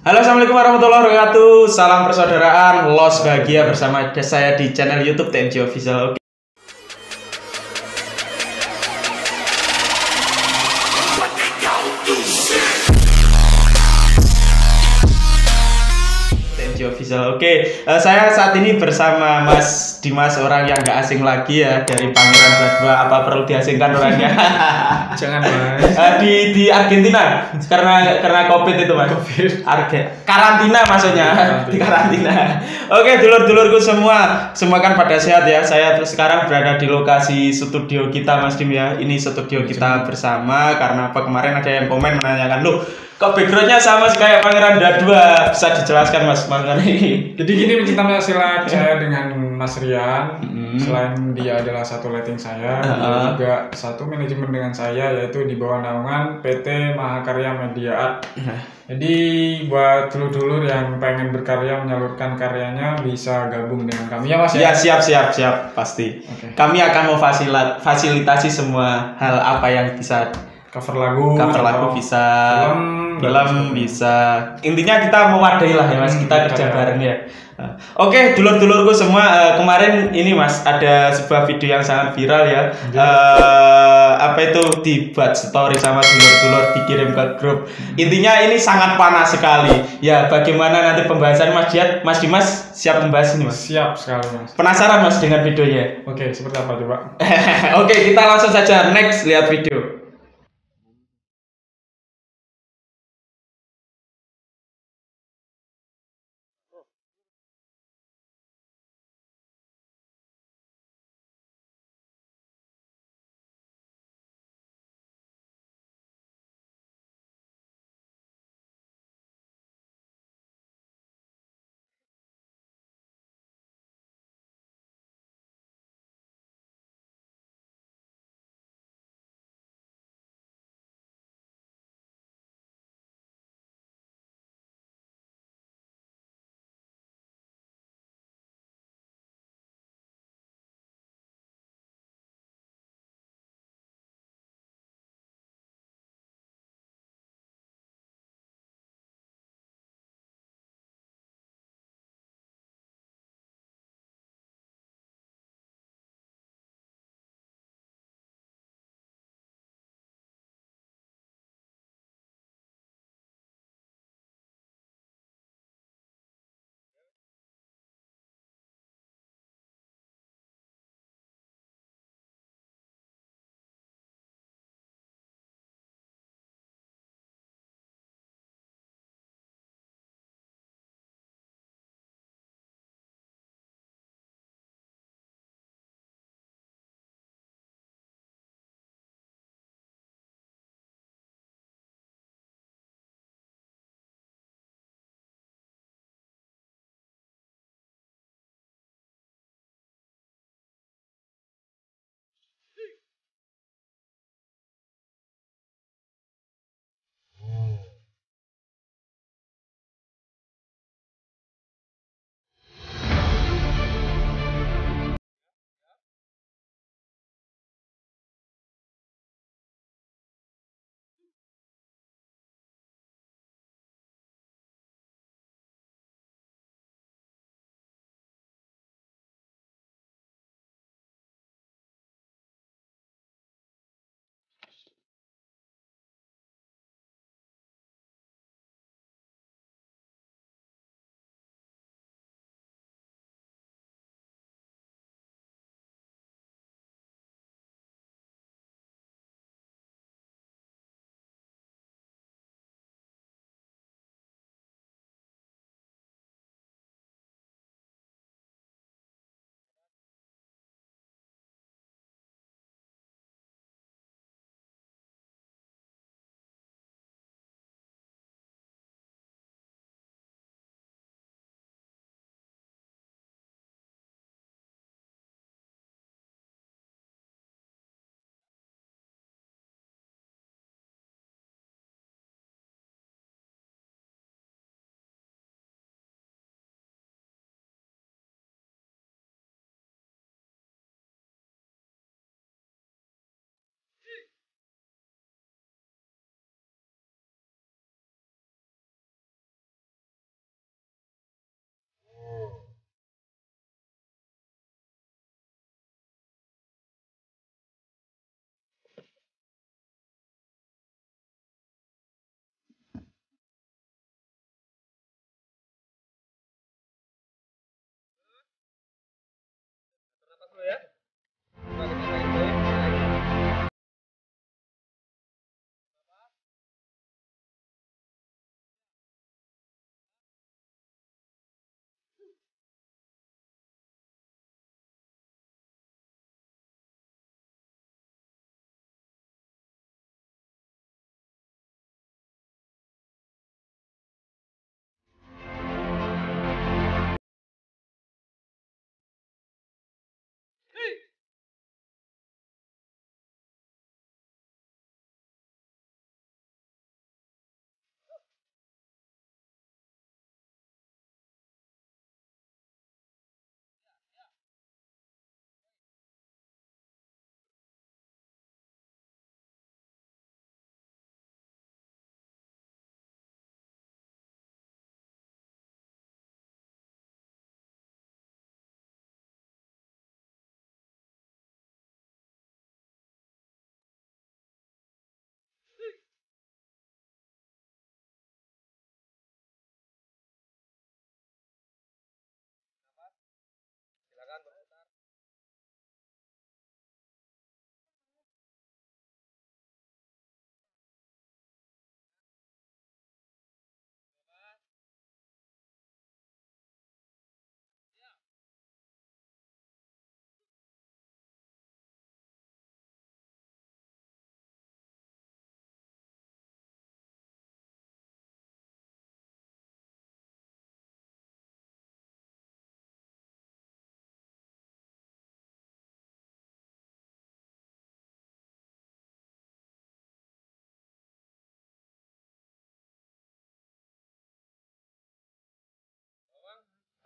Halo, assalamualaikum warahmatullahi wabarakatuh. Salam persaudaraan, los bahagia bersama saya di channel YouTube TNJ Official. Official. Oke, saya saat ini bersama Mas Dimas, orang yang gak asing lagi ya, dari Pangeran Bradwa. Apa perlu diasingkan orangnya? Jangan Mas. Di Argentina karena COVID itu Mas. Karantina maksudnya. Di karantina. Oke, dulur-dulurku semua kan pada sehat ya. Saya terus sekarang berada di lokasi studio kita Mas Dim ya. Ini studio kita bersama karena apa, kemarin ada yang komen menanyakan, "Loh, kok backgroundnya sama sih kayak Pangeran Bradwa?" Bisa dijelaskan Mas mengenai ini? Jadi gini, pencinta silat saya dengan Mas Rian. Selain dia adalah satu letting saya, dia juga satu manajemen dengan saya, yaitu di bawah naungan PT Mahakarya Media Art. Jadi buat dulur-dulur yang pengen berkarya, menyalurkan karyanya, bisa gabung dengan kami ya Mas ya? Ya, siap pasti. Okay. Kami akan fasilitasi semua hal apa yang bisa. Cover lagu bisa, film bisa. Intinya kita mewadahi lah ya Mas, kita kerja bareng ya. Oke, dulur-dulurku semua, kemarin ini Mas ada sebuah video yang sangat viral ya. Apa itu, dibuat story sama dulur-dulur, dikirim ke grup. Intinya ini sangat panas sekali. Ya, bagaimana nanti pembahasan Mas Diat, Mas Dimas siap membahas ini Mas? Siap sekali Mas. Penasaran Mas dengan videonya? Oke, seperti apa coba? Oke, kita langsung saja next lihat video.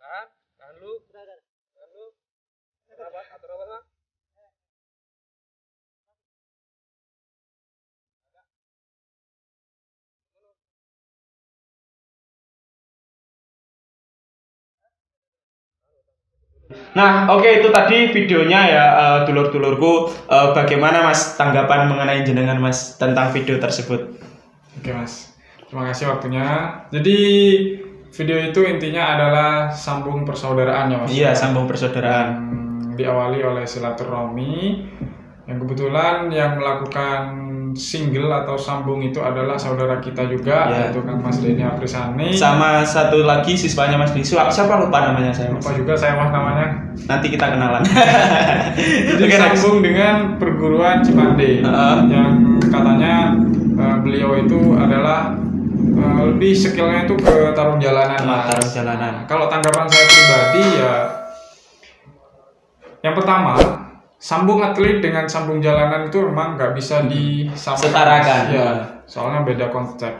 Nah, oke, itu tadi videonya ya, dulur-dulurku. Bagaimana Mas tanggapan mengenai jenengan Mas tentang video tersebut? Oke Mas, terima kasih waktunya. Jadi video itu intinya adalah sambung persaudaraan ya Mas. Iya, sambung persaudaraan. Diawali oleh silaturahmi. Yang kebetulan yang melakukan single atau sambung itu adalah saudara kita juga, yaitu Kang Mas Denny Aprisani. Sama satu lagi siswanya Mas Denny. Siapa lupa namanya saya? Lupa juga saya Mas namanya. Nanti kita kenalan. Jadi sambung dengan perguruan Cimande yang katanya beliau itu adalah lebih skillnya itu ke tarung jalanan. Tarung jalanan. Kalau tanggapan saya pribadi ya, yang pertama, sambung atlet dengan sambung jalanan itu memang nggak bisa disetarakan. Ya, soalnya beda konsep.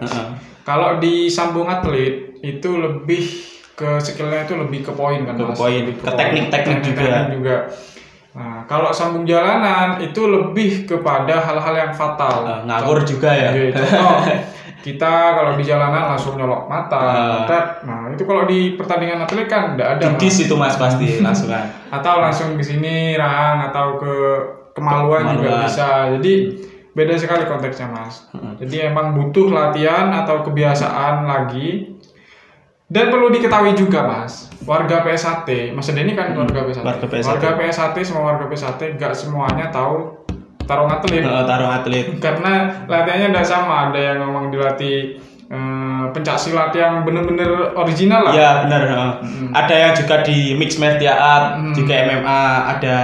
Kalau di sambung atlet itu lebih ke skillnya itu lebih ke poin kan, ke poin, ke teknik-teknik juga. Nah, kalau sambung jalanan itu lebih kepada hal-hal yang fatal. Ngawur juga ya. Contoh, kita kalau di jalanan langsung nyolok mata, nah itu kalau di pertandingan atlet kan tidak ada. Dikis itu Mas pasti langsung kan. Atau langsung di sini rang atau ke kemaluan juga bisa. Jadi beda sekali konteksnya Mas. Jadi emang butuh latihan atau kebiasaan lagi. Dan perlu diketahui juga Mas, warga PSHT, Mas Denny kan warga PSHT. Warga PSHT, semua warga PSHT gak semuanya tahu tarung atlet. Tarung atlet. Karena latihannya tidak sama, ada yang memang dilatih pencak silat yang bener-bener original lah. Iya benar. Ada yang juga di mix martial art, juga MMA, ada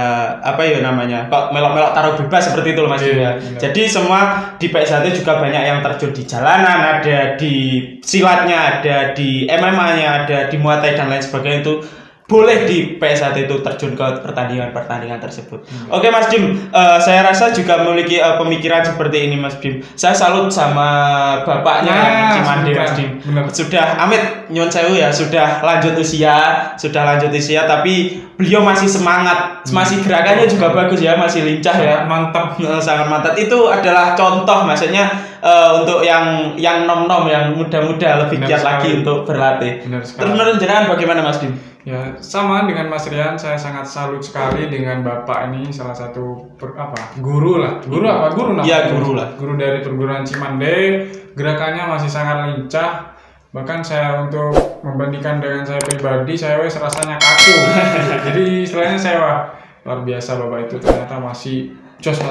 apa ya namanya? Kok melok-melok taruh bebas seperti itu loh Mas. Jadi semua di PSHT juga banyak yang terjun di jalanan, ada di silatnya, ada di MMA-nya, ada di Muay Thai dan lain sebagainya. Itu boleh di PSHT itu terjun ke pertandingan-pertandingan tersebut. Oke Mas Dim, saya rasa juga memiliki pemikiran seperti ini Mas Dim. Saya salut sama bapaknya Cimande Mas Dim. Sudah amit nyun sewu ya, sudah lanjut usia, tapi beliau masih semangat, masih gerakannya juga bagus ya, masih lincah ya, mantap, sangat mantap. Itu adalah contoh, maksudnya untuk yang nom-nom, yang muda-muda lebih giat lagi untuk berlatih. Terus jenengan bagaimana Mas Dim? Ya sama dengan Mas Rian, saya sangat salut sekali dengan bapak ini, salah satu guru lah. Guru dari perguruan Cimande. Gerakannya masih sangat lincah. Bahkan saya untuk membandingkan dengan saya pribadi, saya rasanya kaku. Jadi istilahnya saya luar biasa bapak itu, ternyata masih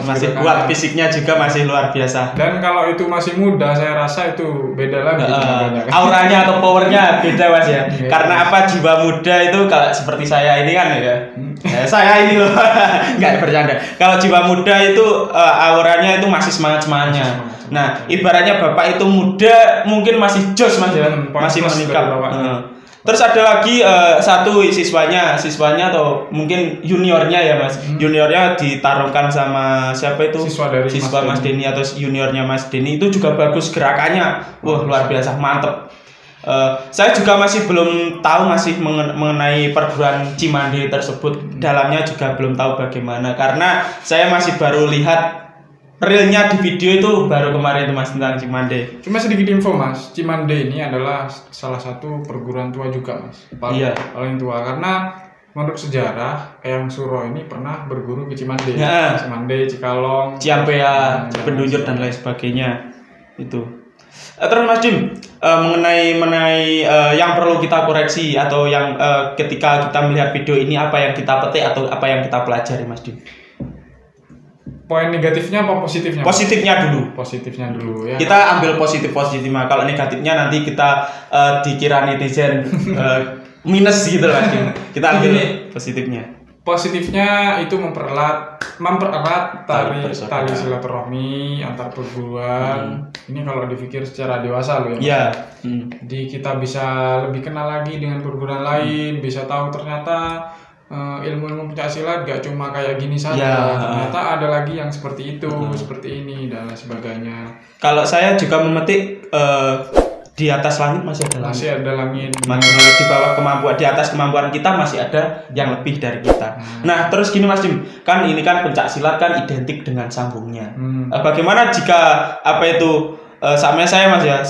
masih kuat, fisiknya juga masih luar biasa. Dan kalau itu masih muda, saya rasa itu beda lagi. Auranya atau powernya beda Mas ya. Karena apa, jiwa muda itu kalau seperti saya ini kan ya. Saya ini loh, nggak bercanda. Kalau jiwa muda itu auranya itu masih semangat-semangatnya. Nah, ibaratnya bapak itu muda, mungkin masih jos Mas ya, masih meningkat. Terus ada lagi satu siswanya atau mungkin juniornya ya Mas. Juniornya ditarungkan sama siapa itu? Siswa Mas Denny atau juniornya Mas Denny itu juga bagus gerakannya. Wah, luar biasa, mantep. Saya juga masih belum tahu mengenai perguruan Cimande tersebut. Dalamnya juga belum tahu bagaimana, karena saya masih baru lihat realnya di video itu baru kemarin itu Mas tentang Cimande. Cuma sedikit info Mas, Cimande ini adalah salah satu perguruan tua juga Mas. Paling tua, karena menurut sejarah Eyang Suro ini pernah berguru ke Cimande. Cimande, Cikalong, Ciampea, Pendunjur dan lain sebagainya itu. Terus Mas Dim, mengenai yang perlu kita koreksi atau yang ketika kita melihat video ini, apa yang kita petik atau apa yang kita pelajari Mas Dim? Poin negatifnya apa positifnya? Positifnya dulu ya. Kita ambil positifnya. Kalau negatifnya nanti kita dikira netizen minus gitu lah. Kita ambil positifnya. Positifnya itu mempererat tali silaturahmi antar perguruan. Ini kalau dipikir secara dewasa loh ya. Iya. Jadi kita bisa lebih kenal lagi dengan perguruan lain, bisa tahu ternyata ilmu pencaksilat gak cuma kayak gini saja, ternyata ada lagi yang seperti itu, seperti ini dan lain sebagainya. Kalau saya juga memetik di atas langit masih ada langit. Masih ada langit. Di bawah kemampuan, di atas kemampuan kita masih ada yang lebih dari kita. Nah, terus gini Mas Dim, kan ini kan pencak silat kan identik dengan sambungnya. Bagaimana jika apa itu sama saya Mas ya,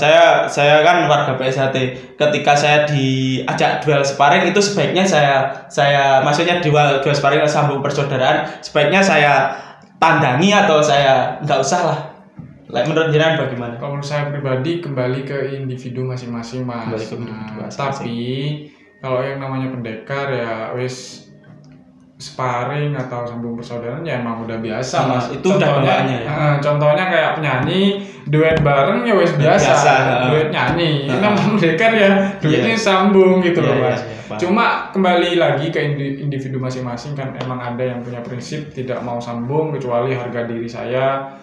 saya kan warga PSHT. Ketika saya diajak duel sparring itu sebaiknya saya maksudnya duel sparring sambung persaudaraan, sebaiknya saya tandangi atau saya nggak usah lah. Menurut jenengan bagaimana? Kalau menurut saya pribadi kembali ke individu masing-masing Mas. Kembali ke individu masing-masing. Tapi kalau yang namanya pendekar ya wis sparring atau sambung persaudaraan ya emang udah biasa Mas. Itu udah bawaannya ya. Contohnya kayak penyanyi duet bareng ya wis biasa. Duet nyanyi. Ini namanya pendekar ya duetnya sambung gitu loh Mas. Cuma kembali lagi ke individu masing-masing kan emang ada yang punya prinsip tidak mau sambung kecuali harga diri saya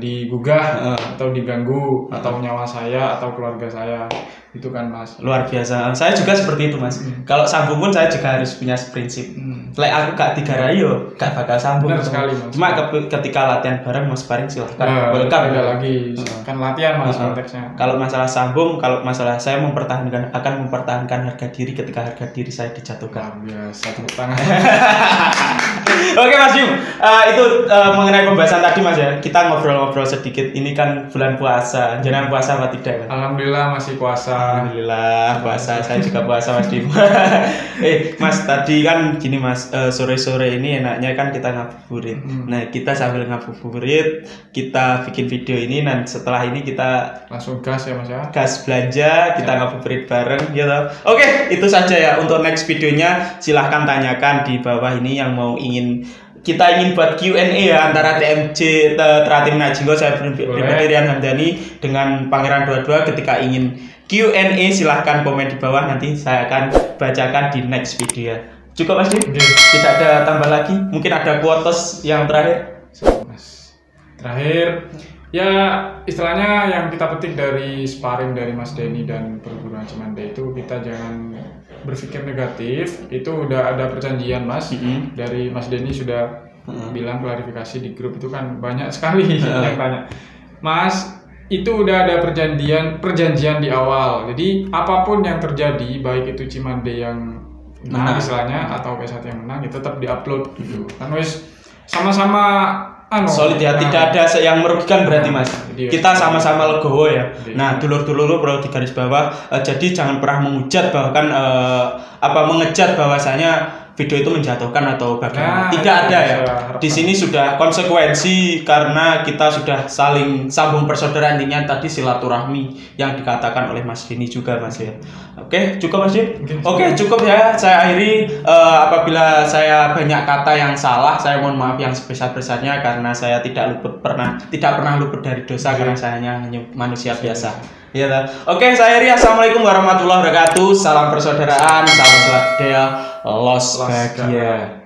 digugah atau diganggu atau nyawa saya atau keluarga saya. Itu kan Mas. Luar biasa. Saya juga seperti itu Mas. Kalau sambung pun saya juga harus punya prinsip. Aku gak digarai yo gak bakal sambung. Benar sekali Mas. Cuma ketika latihan bareng Mas sparring silahkan. Welcome. Beda lagi. Kan latihan Mas konteksnya. Kalau masalah sambung, kalau masalah saya akan mempertahankan harga diri ketika harga diri saya dijatuhkan. Biasa tepuk tangan. Oke Mas Yum, itu mengenai pembahasan tadi Mas ya. Kita ngobrol-ngobrol sedikit. Ini kan bulan puasa. Jangan puasa apa tidak Mas? Alhamdulillah masih puasa. Alhamdulillah puasa. Saya juga puasa Mas Dim. Mas tadi kan gini Mas, sore-sore ini enaknya kan kita ngabuburit. Nah kita sambil ngabuburit kita bikin video ini dan setelah ini kita langsung gas ya Mas ya. Gas belanja, kita ngabuburit bareng gitu. Oke, itu saja ya untuk next videonya. Silahkan tanyakan di bawah ini yang mau kita ingin buat Q&A ya antara TMJ Teratim Najinggo, saya pribadi Rian Hamdani dengan Pangeran 22. Ketika ingin Q&A silahkan komen di bawah, nanti saya akan bacakan di next video. Cukup Mas Dim? Tidak ada tambah lagi? Mungkin ada quotes yang terakhir? Terakhir ya istilahnya yang kita petik dari sparring dari Mas Denny dan perguruan Cimande itu, kita jangan berpikir negatif. Itu udah ada perjanjian Mas. Dari Mas Denny sudah bilang klarifikasi di grup itu kan banyak sekali yang tanya. Mas, itu udah ada perjanjian di awal. Jadi apapun yang terjadi, baik itu Cimande yang menang istilahnya atau PSHT yang menang, ya tetap diupload gitu. Kan wis sama-sama solid ya, tidak ada yang merugikan berarti Mas. Kita sama-sama legowo ya. Nah, dulur-dulur perlu digaris bawah. Jadi jangan pernah menghujat bahkan mengejat bahwasanya video itu menjatuhkan atau bagaimana. Tidak ada ya. Di sini sudah konsekuensi karena kita sudah saling sambung persaudaraan, intinya tadi silaturahmi yang dikatakan oleh Mas Denny juga Mas ya. Oke, cukup Mas Dim? Oke, cukup ya. Saya akhiri, apabila saya banyak kata yang salah, saya mohon maaf yang sebesar-besarnya karena saya tidak pernah luput dari dosa karena saya hanya manusia biasa. Ya, oke, saya akhiri. Assalamualaikum warahmatullahi wabarakatuh. Salam persaudaraan, salam sejahtera, los bahagia.